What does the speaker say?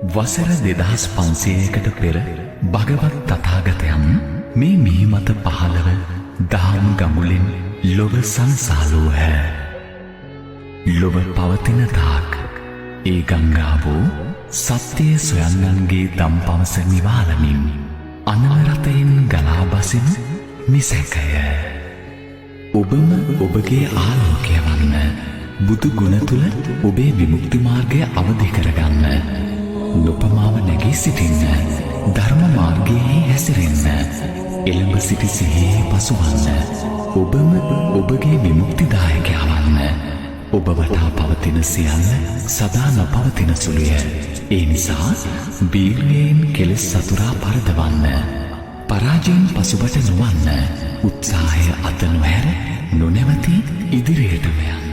වසර 2500කට පෙර භගවත් තථාගතයන් මේ මිහිමත පහළව දහම් ගමුලෙන් ලොව සංසාලෝහ. ලොව පවතින තාක් ඒ ගංගාවෝ සත්‍යය සොයන්නන්ගේ දම් පවස නිවාලමින් අනවරතයෙන් ගලා බසින නිසැකය. ඔබම ඔබගේ ආලෝකය වන්න. බුදු ගුණ තුල ඔබේ විමුක්ති මාර්ගය අවදි කරගන්න. නොපමාව නැගී සිටින්න. ධර්ම මාර්ගයේ හැසිරෙන්න. එළඹ සිටි සිහියේ පසුවන්න. ඔබම ඔබගේ විමුක්තිදායකයා වන්න. ඔබ වටා පවතින සියල්ල සදා නොපවතින සුළුය. ඒ නිසා බීරයෙන් කෙලෙස් සතුරා පරදවන්න. පරාජයෙන් පසුබට නොවන්න. උත්සාහය අත නොහැර නොනැවති ඉදිරියටම යන්න.